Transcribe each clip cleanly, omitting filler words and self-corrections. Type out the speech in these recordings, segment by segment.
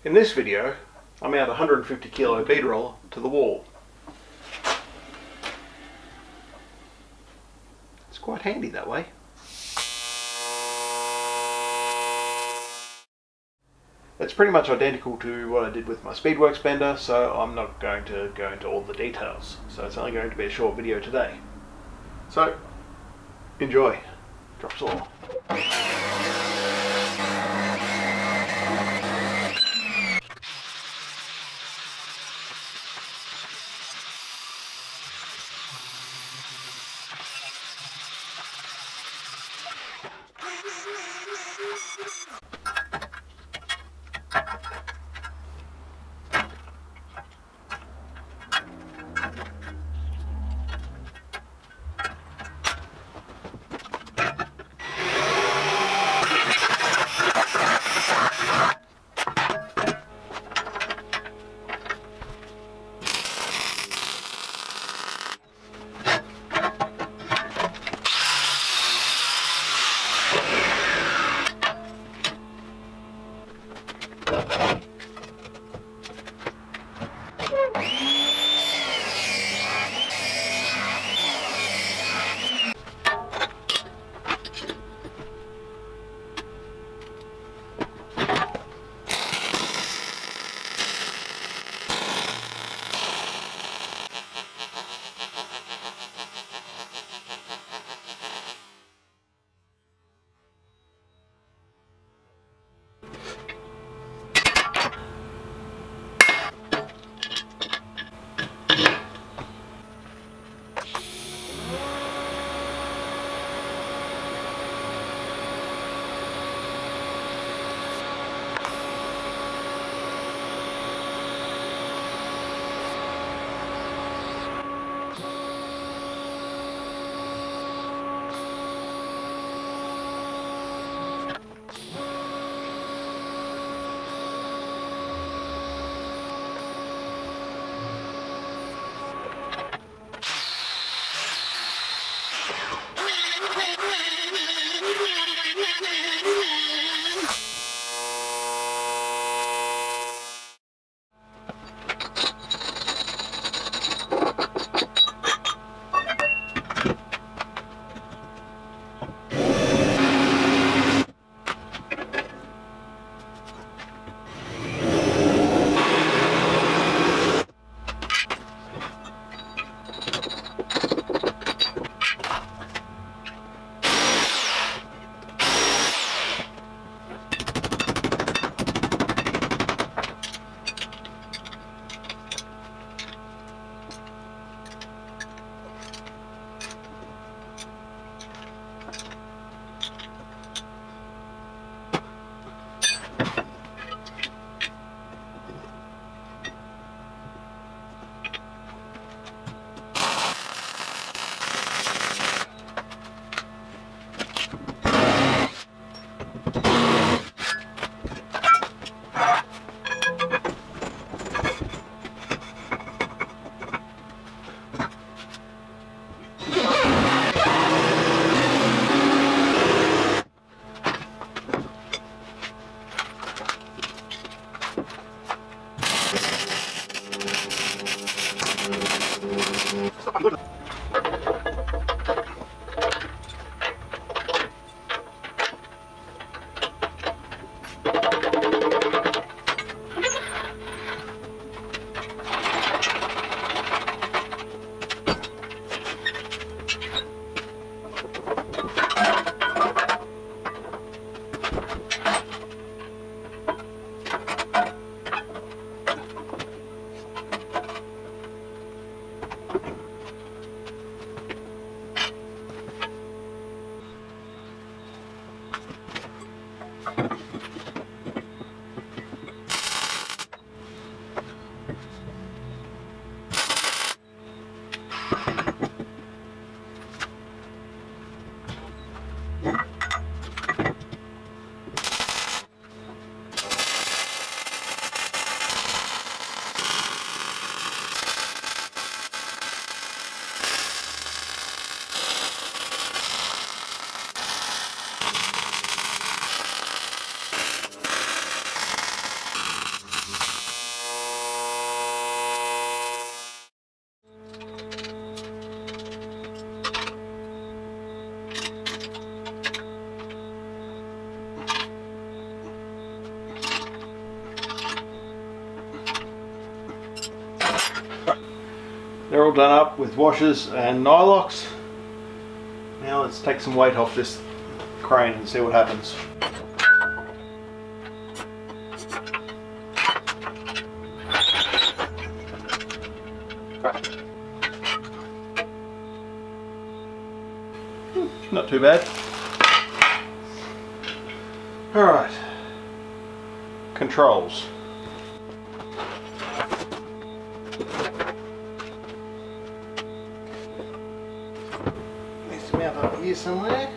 In this video, I mount a 150 kilo bead roller to the wall. It's quite handy that way. It's pretty much identical to what I did with my speedwerx bender, so I'm not going to go into all the details. So it's only going to be a short video today. So, enjoy. Drop saw. they're all done up with washers and nylocks. Now let's take some weight off this crane and see what happens. Not too bad. Alright. Controls. Needs to mount up here somewhere.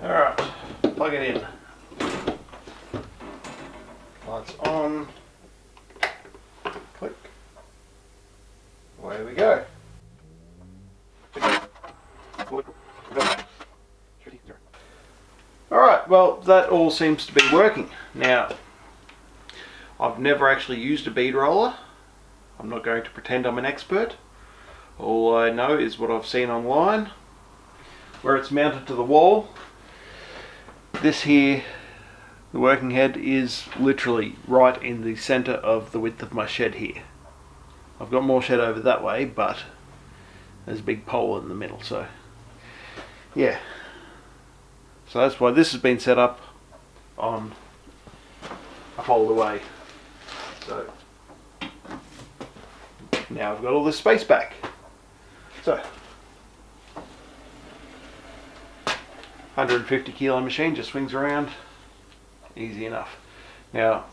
Alright, plug it in. Lights on. Click. Away we go. Alright, well that all seems to be working. Now, I've never actually used a bead roller. I'm not going to pretend I'm an expert. All I know is what I've seen online, where it's mounted to the wall. This here, the working head, is literally right in the center of the width of my shed here. I've got more shed over that way, but there's a big pole in the middle, so yeah. So that's why this has been set up on a pole away. So now I've got all this space back. So 150 kilo machine just swings around easy enough. Now,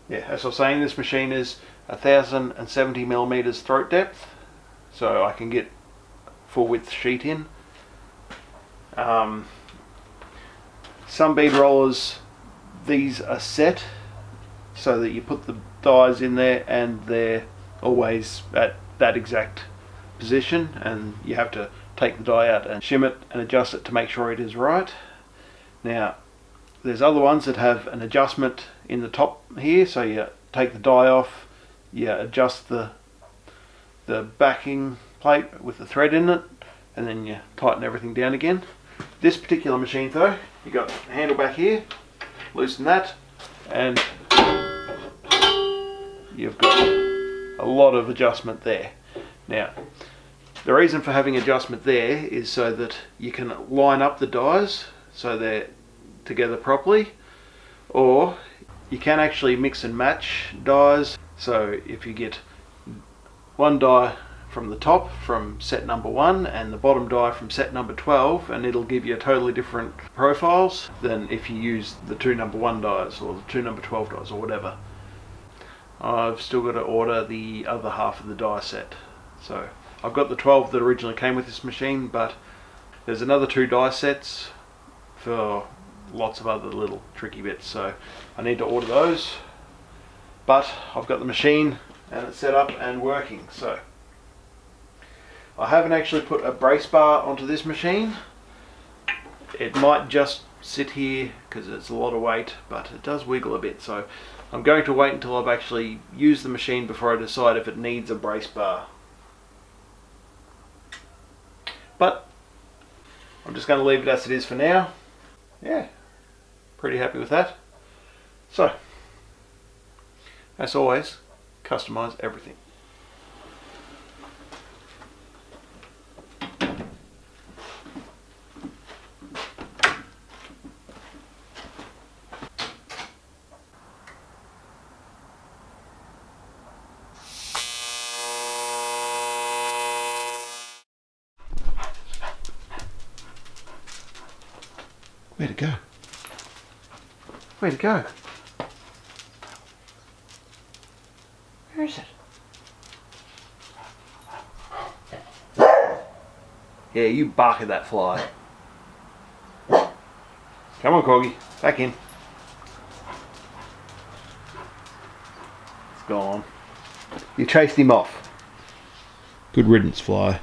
yeah, as I was saying, this machine is 1070 millimeters throat depth, so I can get full width sheet in. Some bead rollers, these are set so that you put the dies in there and they're always at that exact position, and you have to take the die out and shim it and adjust it to make sure it is right. Now, there's other ones that have an adjustment in the top here, so you take the die off, you adjust the backing plate with the thread in it, and then you tighten everything down again. This particular machine though, you got the handle back here, loosen that, and you've got a lot of adjustment there. Now, the reason for having adjustment there is so that you can line up the dies so they're together properly, or you can actually mix and match dies. So if you get one die from the top from set number 1 and the bottom die from set number 12, and it'll give you totally different profiles than if you use the two number 1 dies or the two number 12 dies or whatever. I've still got to order the other half of the die set. So I've got the 12 that originally came with this machine, but there's another 2 die sets for lots of other little tricky bits, so I need to order those. But I've got the machine and it's set up and working. So I haven't actually put a brace bar onto this machine. It might just sit here because it's a lot of weight, but it does wiggle a bit, so I'm going to wait until I've actually used the machine before I decide if it needs a brace bar. But I'm just going to leave it as it is for now. Yeah, pretty happy with that. So, as always, customize everything. Where'd it go? Where'd it go? Where is it? Yeah, you bark at that fly. Come on, Corgi, back in. It's gone. You chased him off. Good riddance, fly.